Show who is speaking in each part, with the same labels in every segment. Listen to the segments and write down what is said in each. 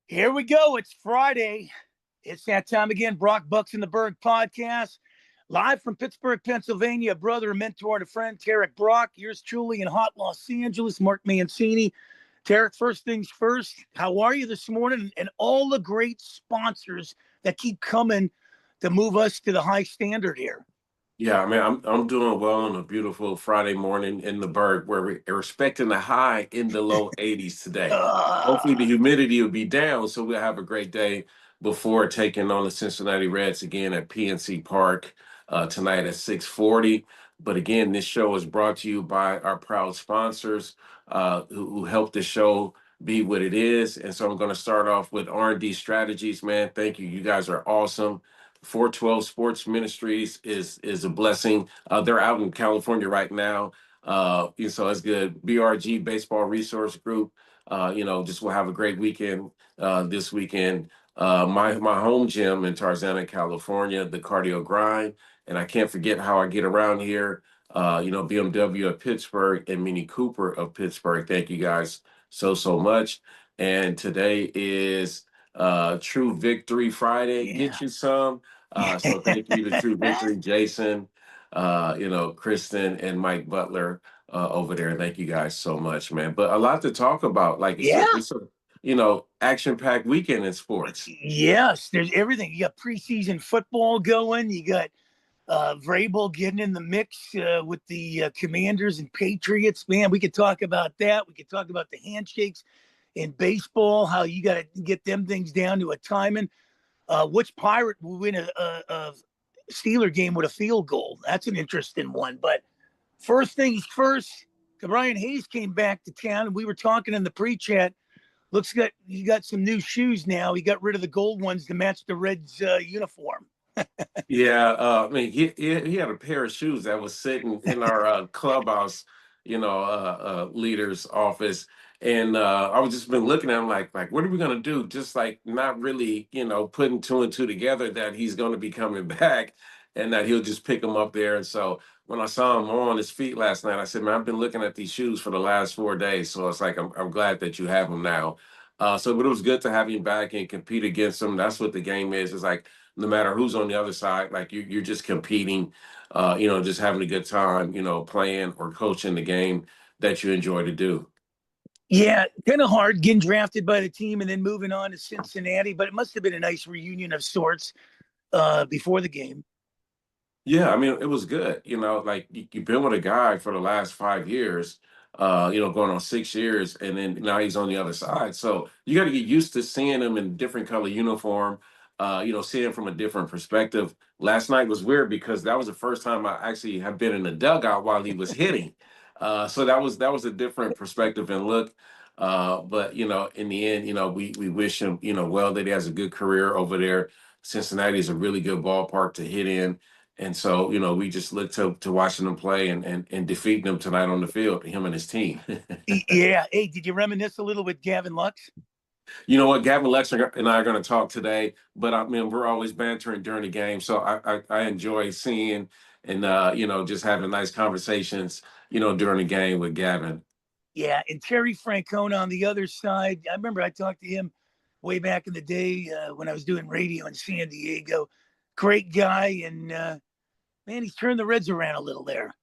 Speaker 1: Here we go. It's Friday. It's that time again. Bucs in the Burgh podcast. Live from Pittsburgh, Pennsylvania. A brother, a mentor, and a friend, Tarrik Brock. Yours truly in hot Los Angeles, Mark Mancini. Tarrik, first things first, how are you this morning? And all the great sponsors that keep coming to move us to the high standard here.
Speaker 2: Yeah, I mean, I'm doing well on a beautiful Friday morning in the Burgh where we're expecting a high in the low 80s today. Hopefully, the humidity will be down, so we'll have a great day before taking on the Cincinnati Reds again at PNC Park tonight at 6:40. But again, this show is brought to you by our proud sponsors who help the show be what it is. And so I'm going to start off with R&D Strategies, man. Thank you. You guys are awesome. 412 Sports Ministries is a blessing. They're out in California right now. So that's good. BRG Baseball Resource Group. Just will have a great weekend this weekend. My home gym in Tarzana, California, the Cardio Grind. And I can't forget how I get around here. BMW of Pittsburgh and Mini Cooper of Pittsburgh. Thank you guys so much. And today is True Victory Friday.
Speaker 1: Yeah.
Speaker 2: Get you some. So thank you to True Victory, Jason, Kristen, and Mike Butler over there. Thank you guys so much, man. But a lot to talk about. Like
Speaker 1: Yeah.
Speaker 2: it's a action-packed weekend in sports.
Speaker 1: Yes, there's everything. You got preseason football going. You got Vrabel getting in the mix with the Commanders and Patriots. Man, we could talk about that. We could talk about the handshakes in baseball, how you got to get them things down to a timing. Which Pirate will win a Steeler game with a field goal? That's an interesting one. But first things first, Brian Hayes came back to town, and we were talking in the pre-chat. Looks like he got some new shoes now. He got rid of the gold ones to match the Reds uniform.
Speaker 2: Yeah, I mean, he had a pair of shoes that was sitting in our clubhouse, leader's office, and I was just been looking at him like, what are we gonna do? Just like not really, putting two and two together that he's gonna be coming back, and that he'll just pick them up there. And so when I saw him on his feet last night, I said, man, I've been looking at these shoes for the last 4 days, so it's like I'm glad that you have them now. But it was good to have him back and compete against him. That's what the game is. It's like no matter who's on the other side, like you're just competing, just having a good time, playing or coaching the game that you enjoy to do.
Speaker 1: Yeah, kind of hard getting drafted by the team and then moving on to Cincinnati, but it must have been a nice reunion of sorts before the game.
Speaker 2: Yeah, I mean, it was good. Like you've been with a guy for the last 5 years, going on 6 years, and then now he's on the other side. So you got to get used to seeing him in different color uniform, seeing him from a different perspective. Last night was weird because that was the first time I actually have been in the dugout while he was hitting. So that was a different perspective and look. But in the end, we wish him, well, that he has a good career over there. Cincinnati is a really good ballpark to hit in. And so, we just look to watching them play and defeating them tonight on the field, him and his team.
Speaker 1: Yeah. Hey, did you reminisce a little with Gavin Lux?
Speaker 2: You know what? Gavin Lexner and I are going to talk today, but I mean, we're always bantering during the game. So I enjoy seeing and, just having nice conversations, during the game with Gavin.
Speaker 1: Yeah. And Terry Francona on the other side. I remember I talked to him way back in the day when I was doing radio in San Diego. Great guy. And man, he's turned the Reds around a little there.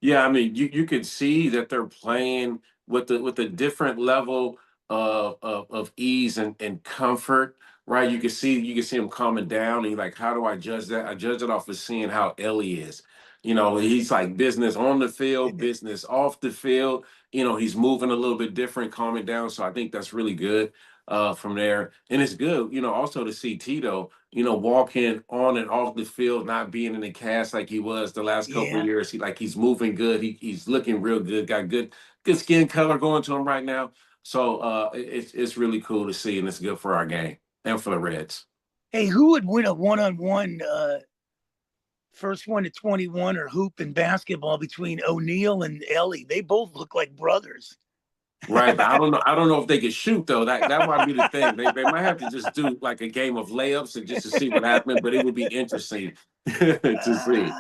Speaker 2: Yeah, I mean, you could see that they're playing with a different level of ease and comfort, right? You can see him calming down, and you're like, how do I judge that? I judge it off of seeing how Ellie is. He's like business on the field, business off the field. He's moving a little bit different, calming down. So I think that's really good from there. And it's good, also to see Tito, walking on and off the field, not being in the cast like he was the last couple of
Speaker 1: Yeah.
Speaker 2: years. He's moving good. He's looking real good. Got good skin color going to him right now. So it's really cool to see, and it's good for our game and for the Reds.
Speaker 1: Hey, who would win a one-on-one first one to 21 or hoop in basketball between O'Neal and Ellie? They both look like brothers.
Speaker 2: Right, but I don't know. I don't know if they can shoot though. That might be the thing. They might have to just do like a game of layups and just to see what happens. But it would be interesting to see.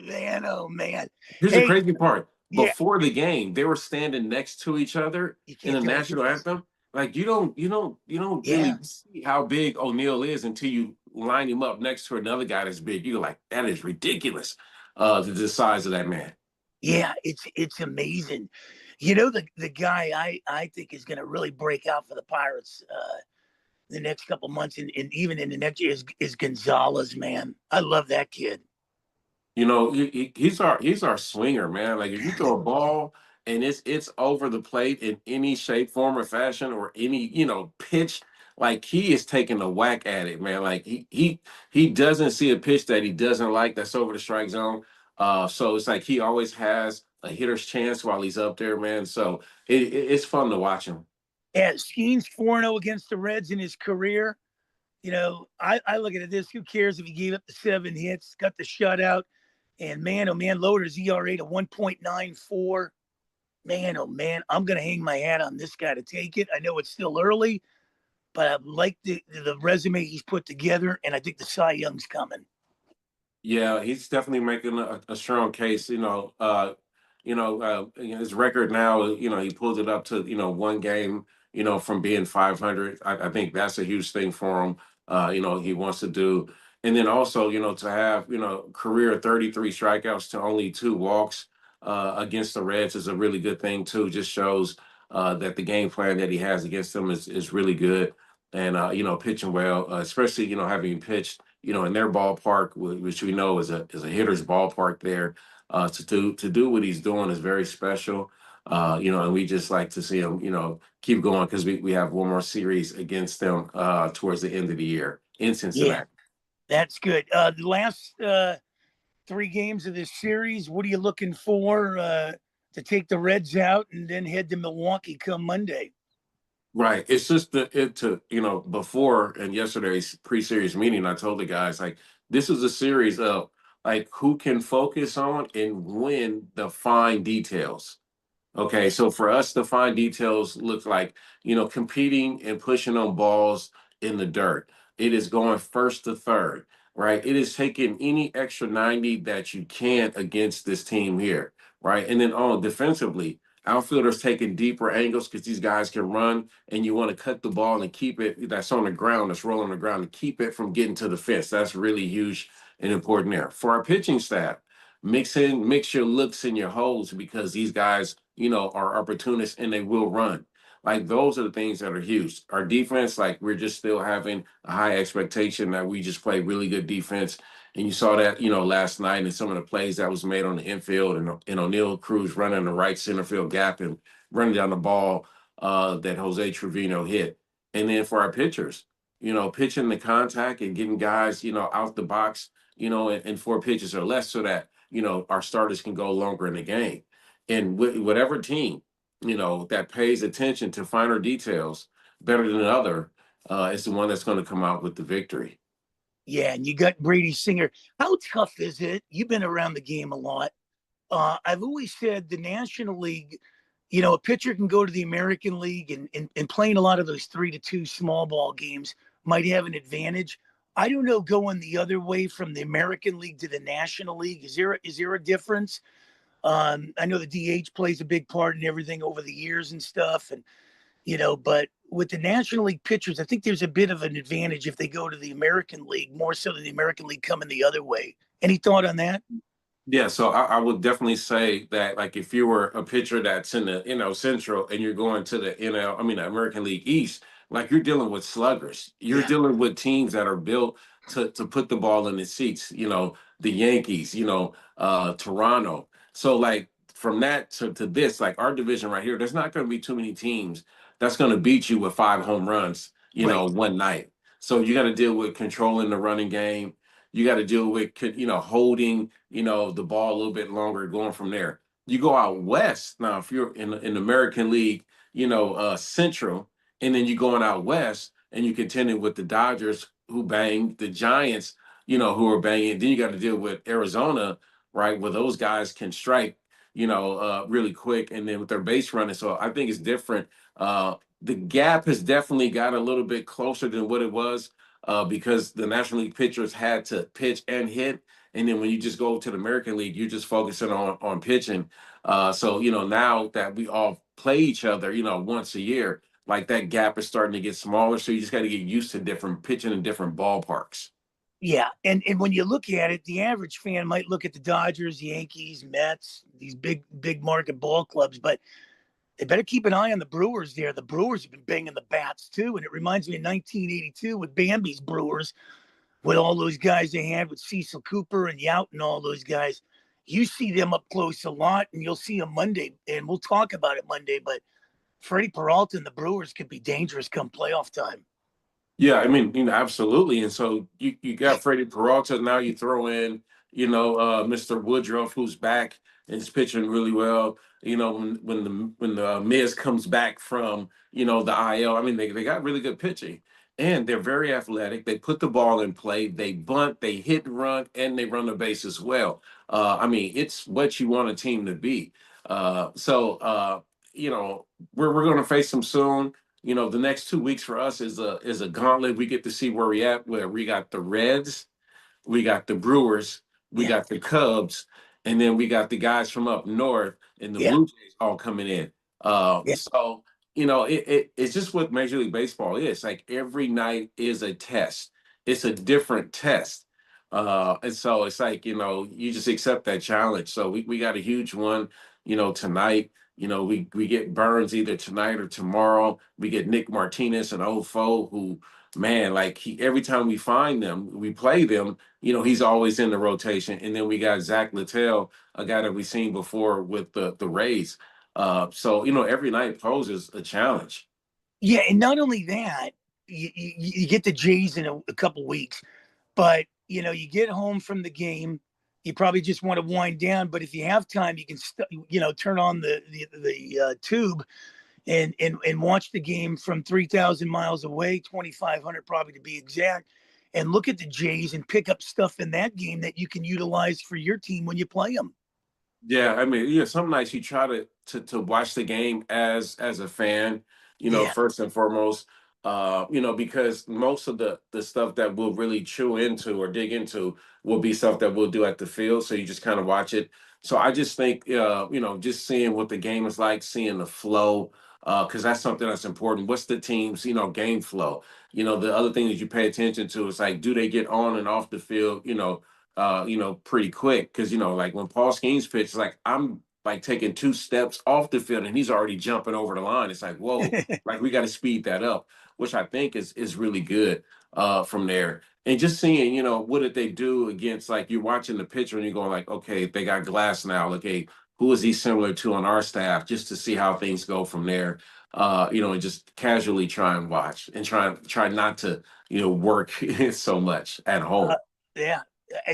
Speaker 1: Man, oh man.
Speaker 2: Here's the
Speaker 1: Hey,
Speaker 2: crazy part.
Speaker 1: yeah,
Speaker 2: Before the game, they were standing next to each other
Speaker 1: you
Speaker 2: in
Speaker 1: can't
Speaker 2: the
Speaker 1: tell the
Speaker 2: national
Speaker 1: difference.
Speaker 2: anthem. Like you don't really
Speaker 1: Yeah.
Speaker 2: see how big O'Neal is until you line him up next to another guy that's big. You're like, that is ridiculous, the size of that man.
Speaker 1: Yeah, it's amazing. You know, the guy I think is going to really break out for the Pirates the next couple months, and even in the next year is Gonzalez. Man, I love that kid.
Speaker 2: He's our swinger, man. Like if you throw a ball and it's over the plate in any shape, form, or fashion, or any pitch, like he is taking a whack at it, man. Like he doesn't see a pitch that he doesn't like that's over the strike zone. So it's like he always has a hitter's chance while he's up there, man. So it's fun to watch him.
Speaker 1: Yeah, Skeen's 4-0 against the Reds in his career. You know, I look at it this: who cares if he gave up the 7 hits, got the shutout, and man, oh man, Loader's ERA to 1.94. Man, oh man, I'm gonna hang my hat on this guy to take it. I know it's still early, but I like the resume he's put together, and I think the Cy Young's coming.
Speaker 2: Yeah, he's definitely making a strong case. His record now, he pulled it up to, one game, from being 500. I think that's a huge thing for him. He wants to do. And then also, to have, career 33 strikeouts to only 2 walks against the Reds is a really good thing too. Just shows that the game plan that he has against them is really good. And, pitching well, especially, having pitched in their ballpark, which we know is a hitter's ballpark there. To do what he's doing is very special. And we just like to see him, keep going because we have one more series against them towards the end of the year in
Speaker 1: Yeah,
Speaker 2: Cincinnati.
Speaker 1: that's good. The last 3 games of this series, what are you looking for to take the Reds out and then head to Milwaukee come Monday?
Speaker 2: Right. It's just before and yesterday's pre-series meeting, I told the guys like this is a series of like who can focus on and win the fine details. Okay, so for us, the fine details look like, competing and pushing on balls in the dirt. It is going first to third, right? It is taking any extra 90 that you can against this team here, right? And then on defensively, outfielders taking deeper angles because these guys can run and you want to cut the ball and keep it that's on the ground, that's rolling on the ground, to keep it from getting to the fence. That's really huge and important there. For our pitching staff, mix your looks and your holes because these guys, are opportunists and they will run. Like those are the things that are huge. Our defense, like we're just still having a high expectation that we just play really good defense. And you saw that, last night in some of the plays that was made on the infield and O'Neal Cruz running the right center field gap and running down the ball that Jose Trevino hit. And then for our pitchers, pitching the contact and getting guys, out the box, in 4 pitches or less so that our starters can go longer in the game. And whatever team, that pays attention to finer details better than another, is the one that's going to come out with the victory.
Speaker 1: Yeah, and you got Brady Singer. How tough is it? You've been around the game a lot. I've always said the National League, a pitcher can go to the American League and playing a lot of those 3-2 small ball games might have an advantage. I don't know going the other way from the American League to the National League. Is there a difference? I know the DH plays a big part in everything over the years and stuff, and but with the National League pitchers, I think there's a bit of an advantage if they go to the American League more so than the American League coming the other way. Any thought on that?
Speaker 2: Yeah, so I would definitely say that, like, if you were a pitcher that's in the Central and you're going to the American League East, like you're dealing with sluggers, you're
Speaker 1: Yeah,
Speaker 2: dealing with teams that are built to put the ball in the seats. The Yankees, Toronto. So like from that to this, like our division right here, there's not going to be too many teams that's going to beat you with 5 home runs,
Speaker 1: right.
Speaker 2: one night. So you got to deal with controlling the running game. You got to deal with holding the ball a little bit longer, going from there. You go out west now. If you're in the American League, Central, and then you going out west and you contending with the Dodgers who bang the Giants, who are banging. Then you got to deal with Arizona, right, where those guys can strike, really quick, and then with their base running. So I think it's different. The gap has definitely got a little bit closer than what it was because the National League pitchers had to pitch and hit. And then when you just go to the American League, you're just focusing on pitching. So now that we all play each other, once a year, like that gap is starting to get smaller. So you just got to get used to different pitching in different ballparks.
Speaker 1: Yeah, and when you look at it, the average fan might look at the Dodgers, Yankees, Mets, these big market ball clubs, but they better keep an eye on the Brewers there. The Brewers have been banging the bats too, and it reminds me of 1982 with Bambi's Brewers, with all those guys they had with Cecil Cooper and Yout and all those guys. You see them up close a lot, and you'll see them Monday, and we'll talk about it Monday. But Freddie Peralta and the Brewers could be dangerous come playoff time.
Speaker 2: Yeah, I mean, absolutely. And so you got Freddie Peralta. Now you throw in, Mr. Woodruff, who's back and is pitching really well. When the Miz comes back from, the IL, I mean, they got really good pitching. And they're very athletic. They put the ball in play, they bunt, they hit and run, and they run the base as well. I mean, it's what you want a team to be. You know, we're going to face them soon. The next 2 weeks for us is a gauntlet. We get to see where we at, where we got the Reds, we got the Brewers, we
Speaker 1: Yeah,
Speaker 2: got the Cubs, and then we got the guys from up north and the
Speaker 1: yeah,
Speaker 2: Blue Jays all coming in.
Speaker 1: yeah.
Speaker 2: It's just what Major League Baseball is. Like every night is a test. It's a different test. And so it's like, you just accept that challenge. So we got a huge one, tonight. We get Burns either tonight or tomorrow. We get Nick Martinez, an old foe who, man, like every time we find them, we play them, he's always in the rotation. And then we got Zach Littell, a guy that we've seen before with the Rays. Every night poses a challenge.
Speaker 1: Yeah, and not only that, you get the Jays in a couple weeks, but you get home from the game, you probably just want to wind down. But if you have time, you can turn on the tube and watch the game from 3,000 miles away, 2,500 probably to be exact, and look at the Jays and pick up stuff in that game that you can utilize for your team when you play them.
Speaker 2: Yeah, I mean, some nights you try to watch the game as a fan,
Speaker 1: Yeah,
Speaker 2: first and foremost, because most of the stuff that we'll really chew into or dig into will be stuff that we'll do at the field. So you just kind of watch it. So I just think, just seeing what the game is like, seeing the flow, because that's something that's important. What's the team's, game flow? The other thing that you pay attention to is like, do they get on and off the field, pretty quick. Cause like when Paul Skeens pitched, like I'm like taking 2 steps off the field and he's already jumping over the line. It's like, whoa, like we got to speed that up, which I think is really good from there. And just seeing, what did they do against, like you're watching the pitcher and you're going like, okay, they got Glass now. Okay, who is he similar to on our staff? Just to see how things go from there. And just casually try and watch and try not to, work so much at
Speaker 1: uh,
Speaker 2: home.
Speaker 1: yeah.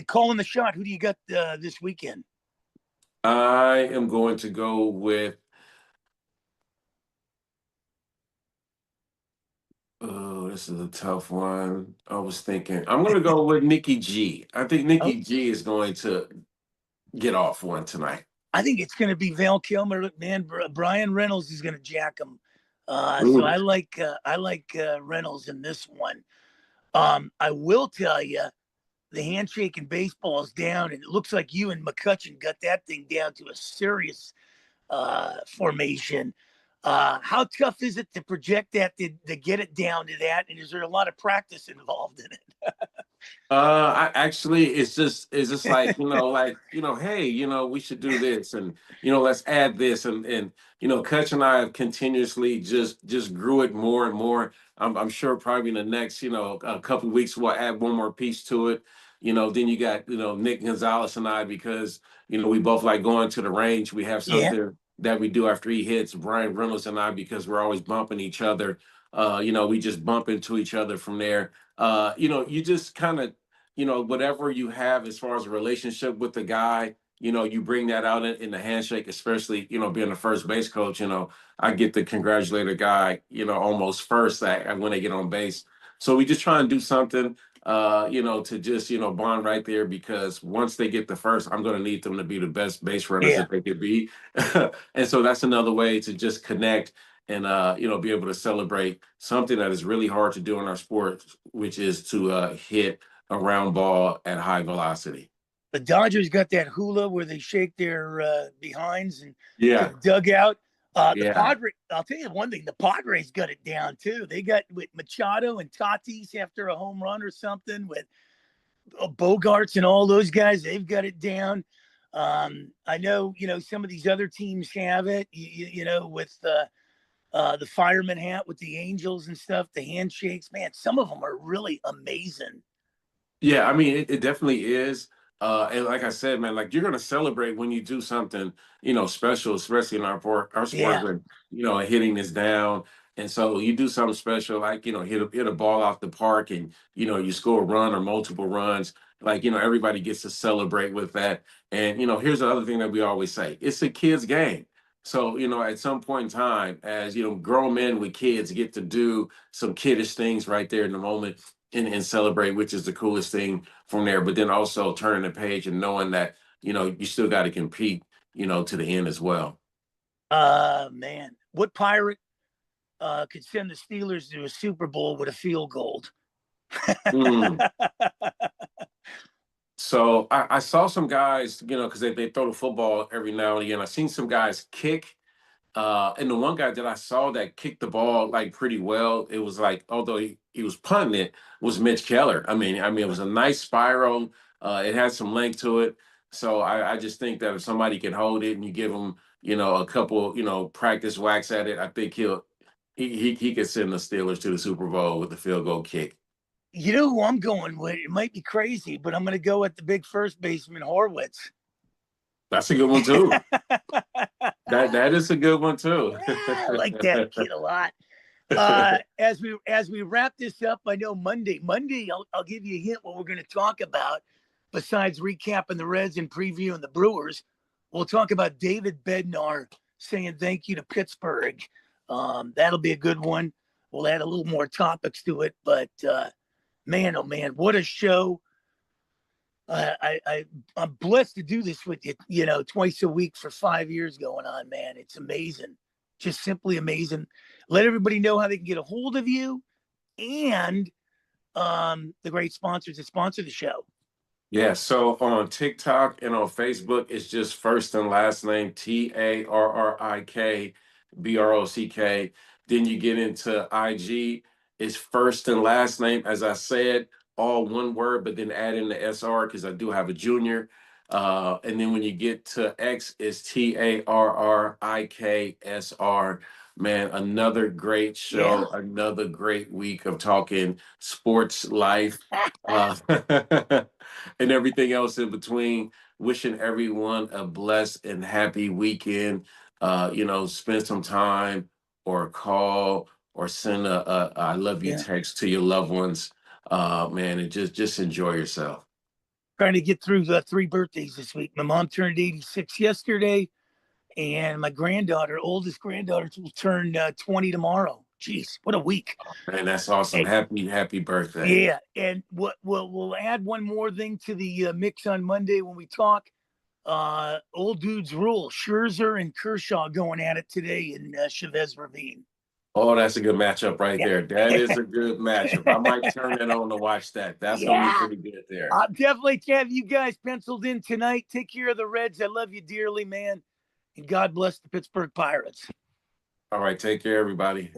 Speaker 1: Calling the shot. Who do you got this weekend?
Speaker 2: I am going to go with. Oh, this is a tough one. I was thinking I'm going to go with Nikki G. I think
Speaker 1: Oh,
Speaker 2: Nikki G is going to get off one tonight.
Speaker 1: I think it's going to be Val Kilmer. Man, Brian Reynolds is going to jack him. So
Speaker 2: Ooh.
Speaker 1: I like Reynolds in this one. I will tell you, the handshake in baseball is down, and it looks like you and McCutcheon got that thing down to a serious formation. How tough is it to project that to get it down to that? And is there a lot of practice involved in
Speaker 2: I actually, it's just like, hey, we should do this, and let's add this, and Kutch and I have continuously just grew it more and more. I'm sure probably in the next, a couple of weeks we'll add one more piece to it. Then you got, Nick Gonzalez and I, because we both like going to the range. We have
Speaker 1: yeah,
Speaker 2: something that we do after he hits. Brian Reynolds and I, because we're always bumping each other. We just bump into each other from there. You just kind of, whatever you have as far as a relationship with the guy, you bring that out in the handshake, especially, being the first base coach, I get to congratulate a guy, almost first when they get on base. So we just try and do something, to just, bond right there, because once they get the first, I'm going to need them to be the best base runners
Speaker 1: yeah.
Speaker 2: that they could be. And so that's another way to just connect and, be able to celebrate something that is really hard to do in our sport, which is to hit a round ball at high velocity.
Speaker 1: The Dodgers got that hula where they shake their behinds and to
Speaker 2: Yeah.
Speaker 1: the dugout. The
Speaker 2: Yeah.
Speaker 1: Padres, I'll tell you one thing, the Padres got it down too. They got with Machado and Tatis after a home run or something with Bogarts and all those guys. They've got it down. I know, some of these other teams have it, with the fireman hat with the Angels and stuff, the handshakes, man, some of them are really amazing.
Speaker 2: Yeah, I mean, it definitely is. And like I said, man, like you're gonna celebrate when you do something, special, especially in our sport,
Speaker 1: Yeah.
Speaker 2: where hitting is down. And so you do something special, like hit a ball off the park, and you score a run or multiple runs. Like everybody gets to celebrate with that. And here's the other thing that we always say: it's a kids' game. So at some point in time, as grown men with kids get to do some kiddish things right there in the moment and celebrate, which is the coolest thing from there. But then also turning the page and knowing that you still got to compete, to the end as well.
Speaker 1: Man, what Pirate could send the Steelers to a Super Bowl with a field goal?
Speaker 2: Mm. So I saw some guys, because they throw the football every now and again. I've seen some guys kick. And the one guy that I saw that kicked the ball like pretty well, it was like, although he was punting it, was Mitch Keller. I mean, it was a nice spiral. It had some length to it. So I just think that if somebody can hold it and you give him, a couple, practice whacks at it, I think he could send the Steelers to the Super Bowl with the field goal kick.
Speaker 1: You know who I'm going with? It might be crazy, but I'm going to go at the big first baseman, Horwitz.
Speaker 2: That's a good one too. That is a good one too.
Speaker 1: I like that kid a lot. As we wrap this up, I know Monday, I'll give you a hint what we're going to talk about. Besides recapping the Reds and previewing the Brewers, we'll talk about David Bednar saying thank you to Pittsburgh. That'll be a good one. We'll add a little more topics to it, but man, oh man, what a show! I'm blessed to do this with you, twice a week for 5 years going on, man. It's amazing, just simply amazing. Let everybody know how they can get a hold of you and the great sponsors that sponsor the show.
Speaker 2: Yeah, so on TikTok and on Facebook, it's just first and last name TarrikBrock. Then you get into IG, it's first and last name, as I said, all one word, but then add in the SR because I do have a junior. And then when you get to X, it's TarrikSR. Man, another great
Speaker 1: Yeah.
Speaker 2: show, another great week of talking sports life. Uh, and everything else in between. Wishing everyone a blessed and happy weekend. Spend some time or call or send a I love you
Speaker 1: Yeah.
Speaker 2: text to your loved ones. Man, and just enjoy yourself.
Speaker 1: Trying to get through the 3 birthdays this week. My mom turned 86 yesterday, and my oldest granddaughter, will turn 20 tomorrow. Jeez, what a week.
Speaker 2: Man, that's awesome.
Speaker 1: Hey,
Speaker 2: Happy birthday.
Speaker 1: yeah, and we'll add one more thing to the mix on Monday when we talk. Old dudes rule. Scherzer and Kershaw going at it today in Chavez Ravine.
Speaker 2: Oh, that's a good matchup right
Speaker 1: Yeah.
Speaker 2: there. That is a good matchup. I might turn it on to watch that. That's gonna be
Speaker 1: Yeah.
Speaker 2: pretty good there.
Speaker 1: I'll definitely have you guys penciled in tonight. Take care of the Reds. I love you dearly, man. And God bless the Pittsburgh Pirates.
Speaker 2: All right, take care, everybody.